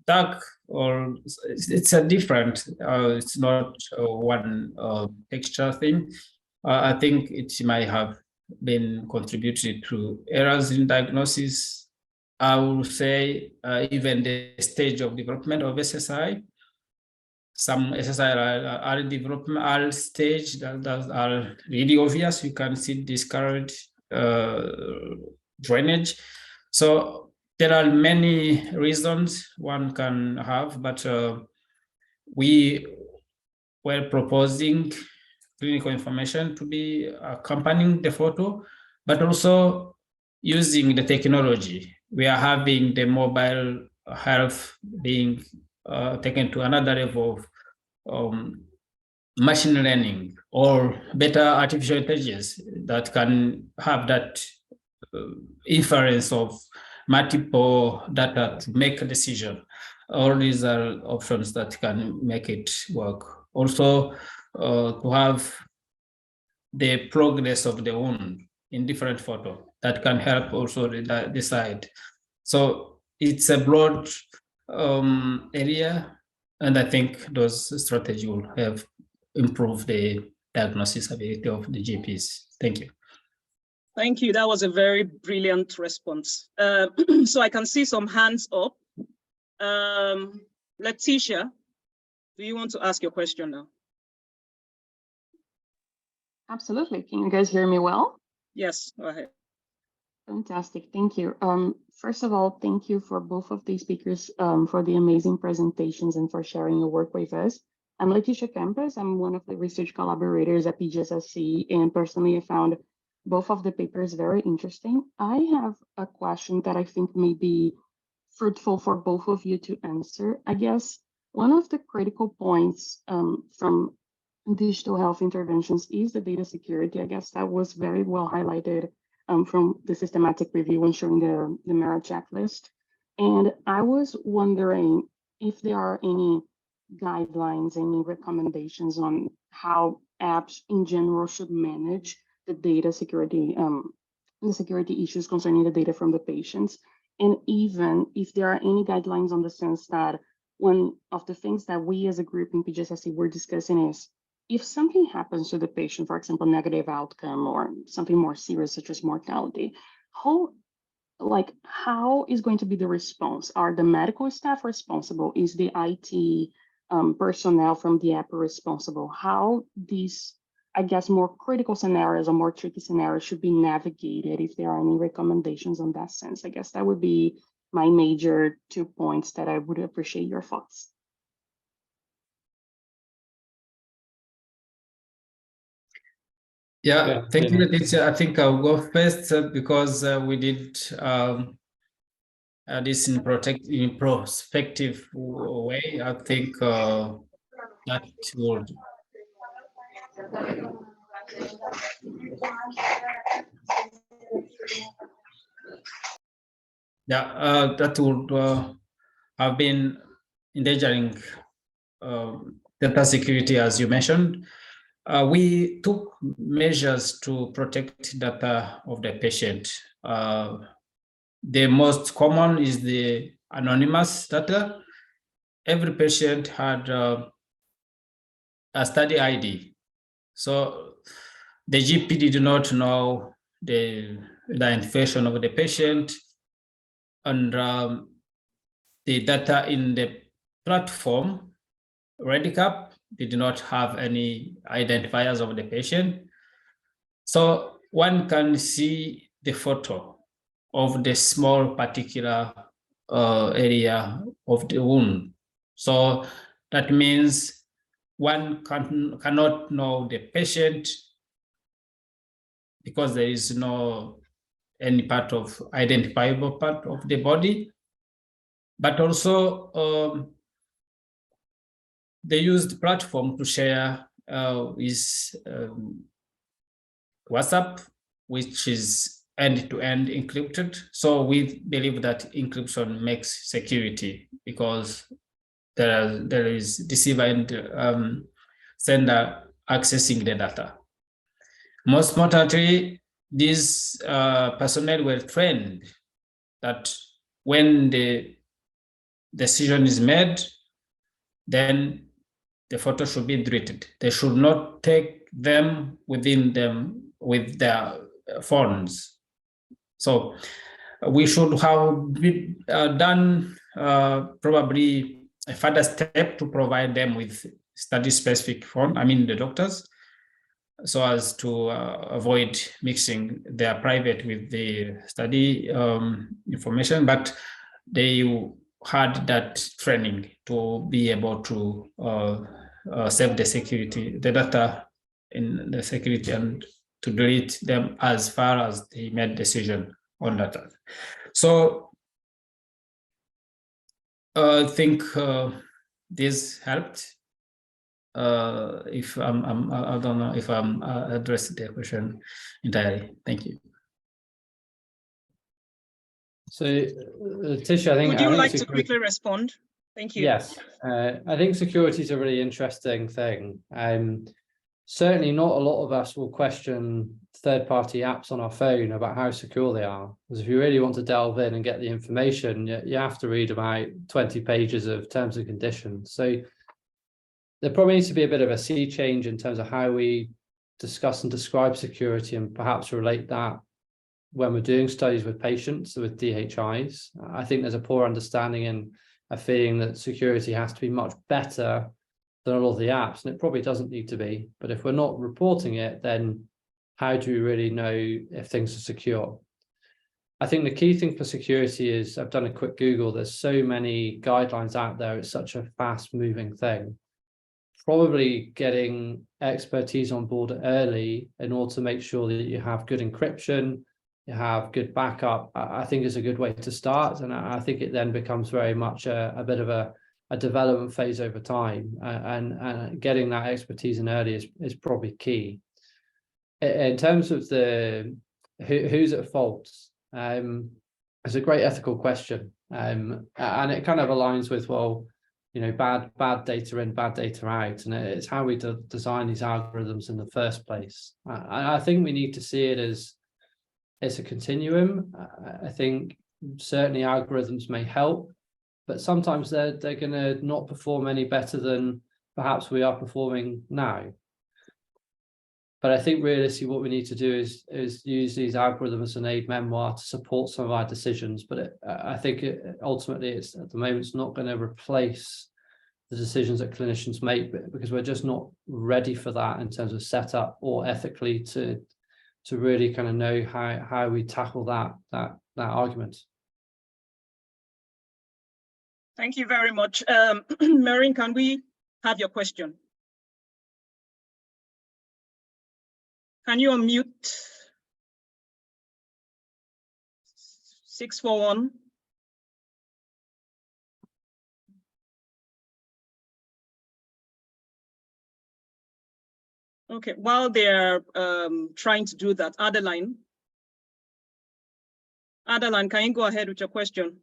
dark, or it's a different, it's not one texture thing. I think it might have been contributed to errors in diagnosis. I will say even the stage of development of SSI. Some SSI are developmental stage that are really obvious. You can see discolored drainage. So there are many reasons one can have, but we were proposing clinical information to be accompanying the photo, but also using the technology. We are having the mobile health being taken to another level of machine learning or better artificial intelligence that can have that inference of multiple data to make a decision. All these are options that can make it work. Also, to have the progress of the wound in different photo that can help also decide. So it's a broad area, and I think those strategies will have improved the diagnosis ability of the GPs. Thank you. Thank you. That was a very brilliant response. So I can see some hands up. Letitia, do you want to ask your question now? Absolutely. Can you guys hear me well? Yes, go ahead. Fantastic. Thank you. First of all, thank you for both of these speakers for the amazing presentations and for sharing your work with us. I'm Letitia Campos. I'm one of the research collaborators at PGSSC, and personally I found both of the papers very interesting. I have a question that I think may be fruitful for both of you to answer. I guess one of the critical points from digital health interventions is the data security. I guess that was very well highlighted from the systematic review when showing the MERA checklist. And I was wondering if there are any guidelines, any recommendations on how apps in general should manage the data security, the security issues concerning the data from the patients. And even if there are any guidelines on the sense that one of the things that we as a group in PGSSC were discussing is if something happens to the patient, for example, negative outcome or something more serious such as mortality, how is going to be the response? Are the medical staff responsible? Is the IT personnel from the app responsible? How these, I guess, more critical scenarios or more tricky scenarios should be navigated, if there are any recommendations on that sense? I guess that would be my major 2 points that I would appreciate your thoughts. Yeah, thank you, Letitia. I think I'll go first because we did this in prospective way. I think that would. Yeah, that would have been endangering data security, as you mentioned. We took measures to protect data of the patient. The most common is the anonymous data. Every patient had a study ID. So the GP did not know the identification of the patient, and the data in the platform, Redcap, did not have any identifiers of the patient. So one can see the photo of the small particular area of the wound. So that means one cannot know the patient because there is no any part of identifiable part of the body. but also they used platform to share is WhatsApp, which is end-to-end encrypted. So we believe that encryption makes security because there is deceiver and sender accessing the data. Most importantly, these personnel were trained that when the decision is made, then the photo should be deleted. They should not take them within them with their phones. So we should have done probably a further step to provide them with study-specific phone, I mean the doctors, so as to avoid mixing their private with the study information, but they had that training to be able to save the security, the data in the security, and to delete them as far as they made decision on data. So I think this helped. If I don't know if I'm addressed the question entirely. Thank you. So, Tisha, I think Would you like to security... quickly respond? Thank you. Yes, I think security is a really interesting thing. Certainly not a lot of us will question third-party apps on our phone about how secure they are. Because if you really want to delve in and get the information, you have to read about 20 pages of terms and conditions. So there probably needs to be a bit of a sea change in terms of how we discuss and describe security, and perhaps relate that when we're doing studies with patients with DHIs. I think there's a poor understanding and a feeling that security has to be much better than a lot of the apps, and it probably doesn't need to be. But if we're not reporting it, then how do we really know if things are secure? I think the key thing for security is, I've done a quick Google, there's so many guidelines out there, it's such a fast moving thing. Probably getting expertise on board early in order to make sure that you have good encryption, you have good backup, I think is a good way to start. And I think it then becomes very much a bit of a development phase over time, and getting that expertise in early is probably key. In terms of the who's at fault, it's a great ethical question, and it kind of aligns with, well, you know, bad data in, bad data out, and it's how we design these algorithms in the first place. I think we need to see it as it's a continuum. I think certainly algorithms may help, but sometimes they're going to not perform any better than perhaps we are performing now. But I think realistically what we need to do is use these algorithms as an aid memoir to support some of our decisions. But I think ultimately it's, at the moment, it's not going to replace the decisions that clinicians make, because we're just not ready for that in terms of setup or ethically to really kind of know how we tackle that argument. Thank you very much. Maureen, can we have your question? Can you unmute? 641. Okay, while they're trying to do that, Adeline, can you go ahead with your question?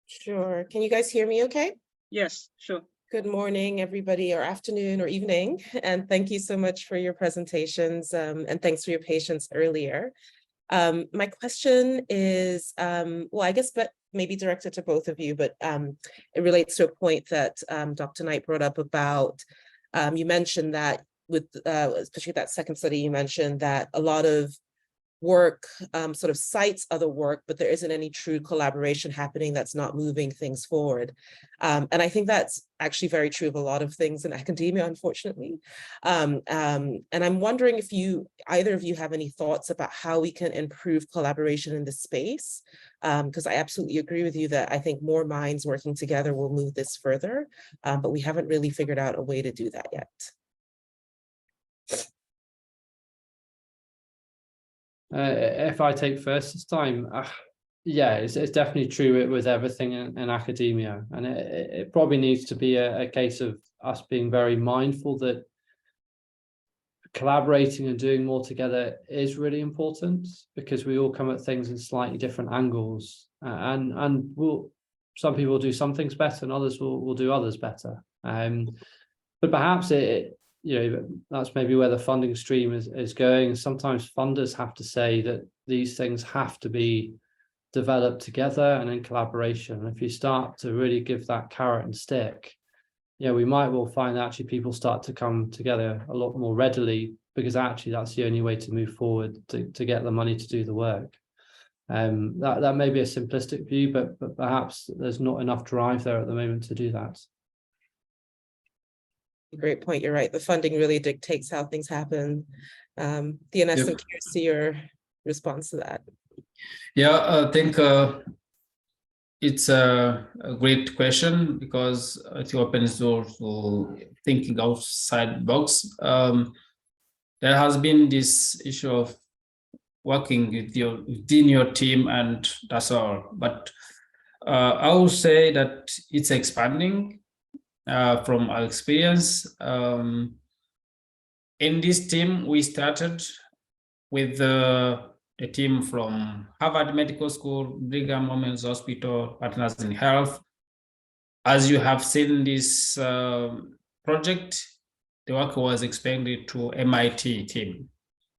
Sure. Can you guys hear me okay? Yes, sure. Good morning, everybody, or afternoon or evening. And thank you so much for your presentations, and thanks for your patience earlier. My question is, well, I guess, but maybe directed to both of you, but it relates to a point that Dr. Knight brought up about, you mentioned that with, especially that second study, you mentioned that a lot of work sort of cites other work, but there isn't any true collaboration happening that's not moving things forward. And I think that's actually very true of a lot of things in academia, unfortunately. And I'm wondering if either of you have any thoughts about how we can improve collaboration in this space, because I absolutely agree with you that I think more minds working together will move this further, but we haven't really figured out a way to do that yet. If I take first this time, yeah, it's definitely true with everything in academia, and it probably needs to be a case of us being very mindful that collaborating and doing more together is really important, because we all come at things in slightly different angles, and some people will do some things better and others will do others better. But perhaps that's maybe where the funding stream is going. Sometimes funders have to say that these things have to be developed together and in collaboration. And if you start to really give that carrot and stick, we might well find that actually people start to come together a lot more readily, because actually that's the only way to move forward to get the money to do the work. That may be a simplistic view, but perhaps there's not enough drive there at the moment to do that. Great point. You're right. The funding really dictates how things happen. Theonest, I'm curious to your response to that. Yeah, I think it's a great question, because it opens doors to thinking outside the box. There has been this issue of working within your team, and that's all. But I would say that it's expanding from our experience. In this team, we started with the team from Harvard Medical School, Brigham Women's Hospital, Partners in Health. As you have seen this project, the work was expanded to MIT team.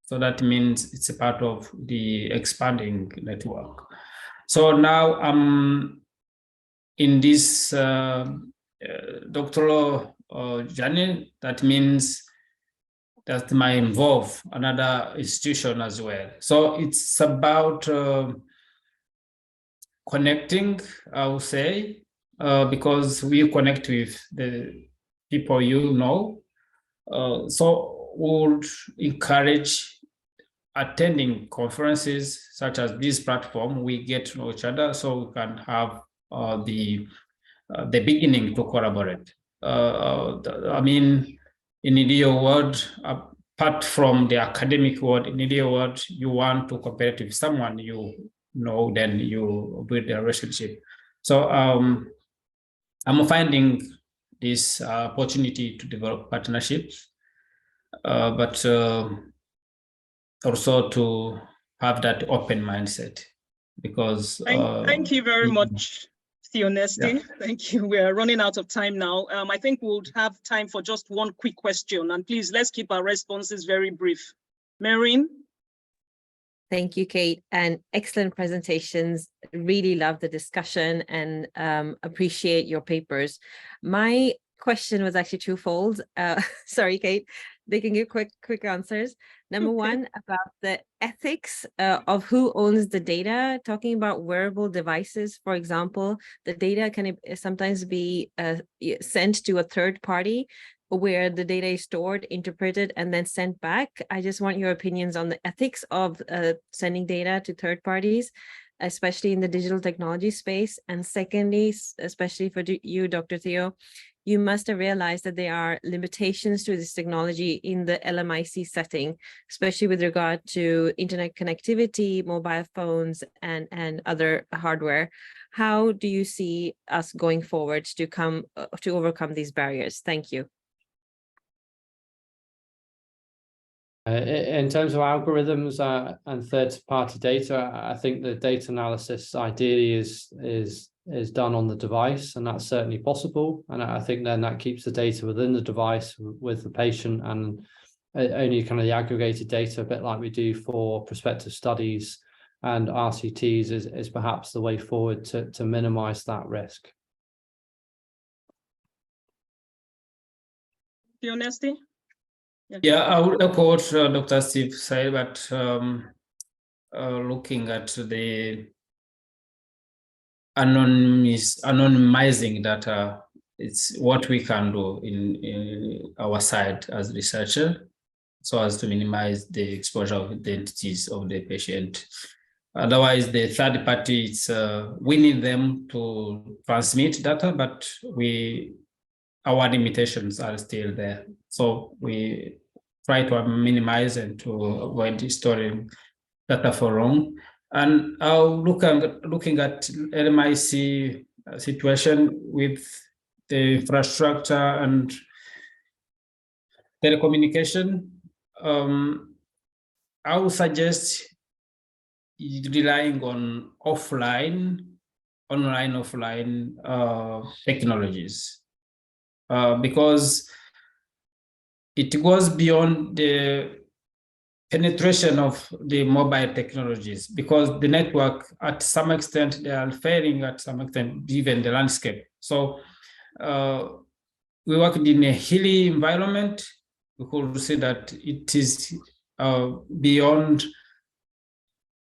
So that means it's a part of the expanding network. So now I'm in this doctoral journey. That means that might involve another institution as well. So it's about connecting, I would say, because we connect with the people so we would encourage attending conferences such as this platform. We get to know each other, so we can have the beginning to collaborate. I mean, in the real world, apart from the academic world, in the real world, you want to compete with someone then you build a relationship. So I'm finding this opportunity to develop partnerships, but also to have that open mindset, because thank you very much, Theonesti. Yeah. Thank you. We're running out of time now. I think we'll have time for just one quick question, and please, let's keep our responses very brief. Maureen? Thank you, Kate, and excellent presentations. Really love the discussion and appreciate your papers. My question was actually twofold. Sorry, Kate, they can give quick answers. Number one, about the ethics of who owns the data, talking about wearable devices, for example, the data can sometimes be sent to a third party where the data is stored, interpreted, and then sent back. I just want your opinions on the ethics of sending data to third parties, especially in the digital technology space. And secondly, especially for you, Dr. Theo, you must have realized that there are limitations to this technology in the LMIC setting, especially with regard to internet connectivity, mobile phones, and other hardware. How do you see us going forward to overcome these barriers? Thank you. In terms of algorithms and third-party data, I think the data analysis ideally is done on the device, and that's certainly possible. And I think then that keeps the data within the device with the patient, and only kind of the aggregated data, a bit like we do for prospective studies and RCTs, is perhaps the way forward to minimize that risk. Theonesti? Yeah, I would echo what Dr. Steve said, but looking at the anonymizing data, it's what we can do in our side as researcher, so as to minimize the exposure of identities of the patient. Otherwise, the third party, we need them to transmit data, but our limitations are still there. So we try to minimize and to avoid storing data for long. And I'll looking at LMIC situation with the infrastructure and telecommunication. I would suggest relying on online, offline technologies, because it goes beyond the penetration of the mobile technologies, because the network, at some extent, they are failing, at some extent, given the landscape. So we worked in a hilly environment. We could see that it is beyond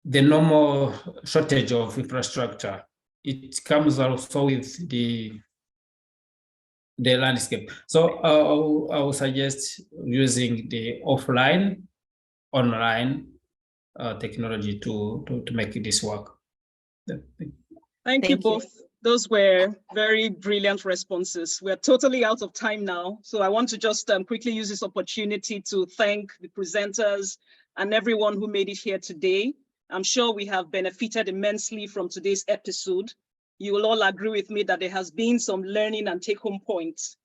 the normal shortage of infrastructure. It comes also with the landscape. So I will suggest using the offline, online technology to make this work. Thank you both. Those were very brilliant responses. We're totally out of time now. So I want to just quickly use this opportunity to thank the presenters and everyone who made it here today. I'm sure we have benefited immensely from today's episode. You will all agree with me that there has been some learning and take-home points.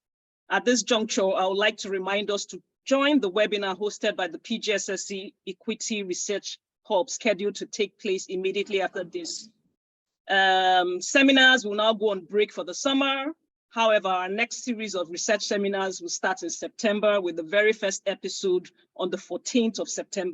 At this juncture, I would like to remind us to join the webinar hosted by the PGSSC Equity Research Hub, scheduled to take place immediately after this. Seminars will now go on break for the summer. However, our next series of research seminars will start in September with the very first episode on the 14th of September.